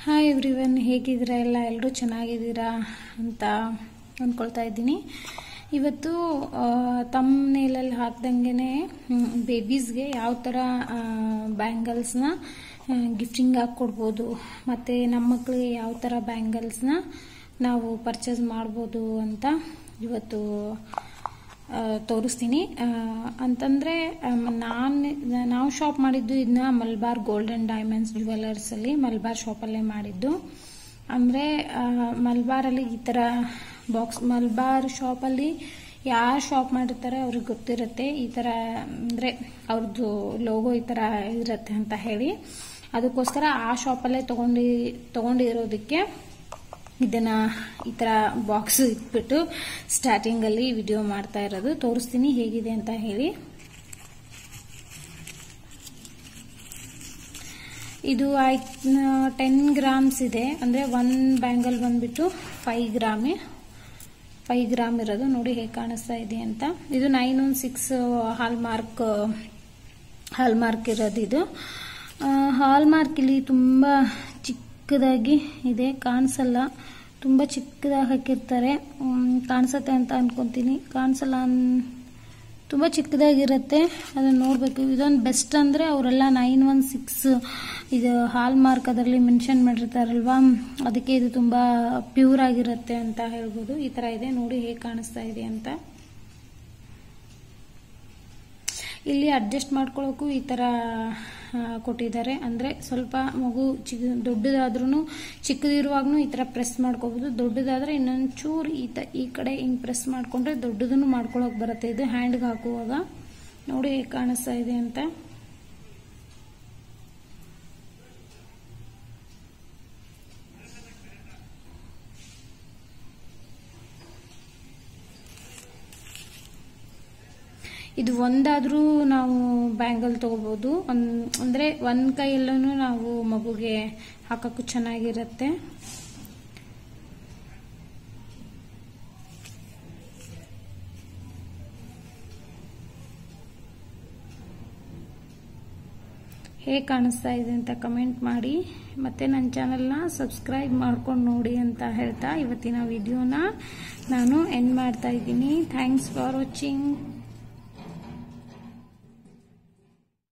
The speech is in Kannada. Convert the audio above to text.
ಹಾಯ್ ಎವ್ರಿವನ್, ಹೇಗಿದ್ದೀರಾ? ಎಲ್ಲರೂ ಚೆನ್ನಾಗಿದ್ದೀರಾ ಅಂತ ಅಂದ್ಕೊಳ್ತಾ ಇದ್ದೀನಿ. ಇವತ್ತು ತಮ್ಮನೇಲಲ್ಲಿ ಹಾಕ್ದಂಗೆ ಬೇಬೀಸ್ಗೆ ಯಾವ ಥರ ಬ್ಯಾಂಗಲ್ಸ್ನ ಗಿಫ್ಟಿಂಗ್ ಆಗಿ ಕೊಡ್ಬೋದು ಮತ್ತು ನಮ್ಮ ಮಕ್ಕಳಿಗೆ ಯಾವ ಥರ ಬ್ಯಾಂಗಲ್ಸ್ನ ನಾವು ಪರ್ಚೇಸ್ ಮಾಡ್ಬೋದು ಅಂತ ಇವತ್ತು ತೋರಿಸ್ತೀನಿ. ಅಂತಂದರೆ ನಾವು ಶಾಪ್ ಮಾಡಿದ್ದು ಇದನ್ನ ಮಲ್ಬಾರ್ ಗೋಲ್ಡ್ ಆ್ಯಂಡ್ ಡೈಮಂಡ್ಸ್ ಜ್ಯುವೆಲರ್ಸಲ್ಲಿ ಮಲ್ಬಾರ್ ಶಾಪಲ್ಲೇ ಮಾಡಿದ್ದು. ಅಂದರೆ ಮಲ್ಬಾರಲ್ಲಿ ಈ ಥರ ಬಾಕ್ಸ್ ಮಲ್ಬಾರ್ ಶಾಪಲ್ಲಿ ಯಾರು ಶಾಪ್ ಮಾಡಿರ್ತಾರೆ ಅವ್ರಿಗೆ ಗೊತ್ತಿರುತ್ತೆ ಈ ಥರ, ಅಂದರೆ ಅವ್ರದ್ದು ಲೋಗೋ ಈ ಥರ ಇರುತ್ತೆ ಅಂತ ಹೇಳಿ. ಅದಕ್ಕೋಸ್ಕರ ಆ ಶಾಪಲ್ಲೇ ತಗೊಂಡಿರೋದಕ್ಕೆ ಇದನ್ನ ಈ ಥರ ಬಾಕ್ಸ್ ಇಟ್ಬಿಟ್ಟು ಸ್ಟಾರ್ಟಿಂಗಲ್ಲಿ ವಿಡಿಯೋ ಮಾಡ್ತಾ ಇರೋದು. ತೋರಿಸ್ತೀನಿ ಹೇಗಿದೆ ಅಂತ ಹೇಳಿ. ಇದು 10 ಗ್ರಾಮ್ಸ್ ಇದೆ. ಅಂದರೆ ಒಂದು ಬ್ಯಾಂಗಲ್ ಬಂದ್ಬಿಟ್ಟು 5 ಗ್ರಾಮ್ ಇರೋದು. ನೋಡಿ ಹೇಗೆ ಕಾಣಿಸ್ತಾ ಇದೆ ಅಂತ. ಇದು 916 ಹಾಲ್ಮಾರ್ಕ್ ಇರೋದು. ಇದು ಹಾಲ್ಮಾರ್ಕ್ ಇಲ್ಲಿ ತುಂಬ ಚಿಕ್ಕದಾಗಿ ಇದೆ, ಕಾಣಿಸಲ್ಲ. ತುಂಬ ಚಿಕ್ಕದಾಗಿ ಹಾಕಿರ್ತಾರೆ, ಕಾಣಿಸುತ್ತೆ ಅಂತ ಅನ್ಕೊಂತೀನಿ. ಕಾಣಿಸಲ್ಲ, ತುಂಬ ಚಿಕ್ಕದಾಗಿರುತ್ತೆ. ಅದನ್ನು ನೋಡಬೇಕು. ಇದೊಂದು ಬೆಸ್ಟ್ ಅಂದರೆ ಅವರೆಲ್ಲ 916 ಇದು ಹಾಲ್ಮಾರ್ಕ್ ಅದರಲ್ಲಿ ಮೆನ್ಷನ್ ಮಾಡಿರ್ತಾರಲ್ವಾ, ಅದಕ್ಕೆ ಇದು ತುಂಬ ಪ್ಯೂರ್ ಆಗಿರುತ್ತೆ ಅಂತ ಹೇಳ್ಬೋದು. ಈ ಥರ ಇದೆ, ನೋಡಿ ಹೇಗೆ ಕಾಣಿಸ್ತಾ ಇದೆ ಅಂತ. ಇಲ್ಲಿ ಅಡ್ಜಸ್ಟ್ ಮಾಡ್ಕೊಳ್ಳೋಕ್ಕೂ ಈ ಥರ ಕೊಟ್ಟಿದ್ದಾರೆ. ಅಂದರೆ ಸ್ವಲ್ಪ ಮಗು ದೊಡ್ಡದಾದ್ರೂ ಚಿಕ್ಕದಿರುವಾಗೂ ಈ ಥರ ಪ್ರೆಸ್ ಮಾಡ್ಕೋಬಹುದು. ದೊಡ್ಡದಾದ್ರೆ ಇನ್ನೊಂದು ಚೂರು ಈ ಕಡೆ ಹಿಂಗೆ ಪ್ರೆಸ್ ಮಾಡ್ಕೊಂಡ್ರೆ ದೊಡ್ಡದನ್ನು ಮಾಡ್ಕೊಳಕ್ ಬರುತ್ತೆ. ಇದು ಹ್ಯಾಂಡ್ಗೆ ಹಾಕುವಾಗ ನೋಡಿ ಹೇಗೆ ಕಾಣಿಸ್ತಾ ಇದೆ ಅಂತ. ಇದು ಒಂದಾದ್ರೂ ನಾವು ಬ್ಯಾಂಗಲ್ ತಗೋಬಹುದು. ಅಂದ್ರೆ ಒಂದ್ ಕೈಯಲ್ಲೂ ನಾವು ಮಗುಗೆ ಹಾಕಕ್ಕೂ ಚೆನ್ನಾಗಿರುತ್ತೆ. ಹೇಗೆ ಕಾಣಿಸ್ತಾ ಇದೆ ಅಂತ ಕಮೆಂಟ್ ಮಾಡಿ. ಮತ್ತೆ ನನ್ನ ಚಾನೆಲ್ನ ಸಬ್ಸ್ಕ್ರೈಬ್ ಮಾಡ್ಕೊಂಡು ನೋಡಿ ಅಂತ ಹೇಳ್ತಾ ಇವತ್ತಿನ ವಿಡಿಯೋನ ನಾನು ಎಂಡ್ ಮಾಡ್ತಾ ಇದ್ದೀನಿ. Thanks for watching.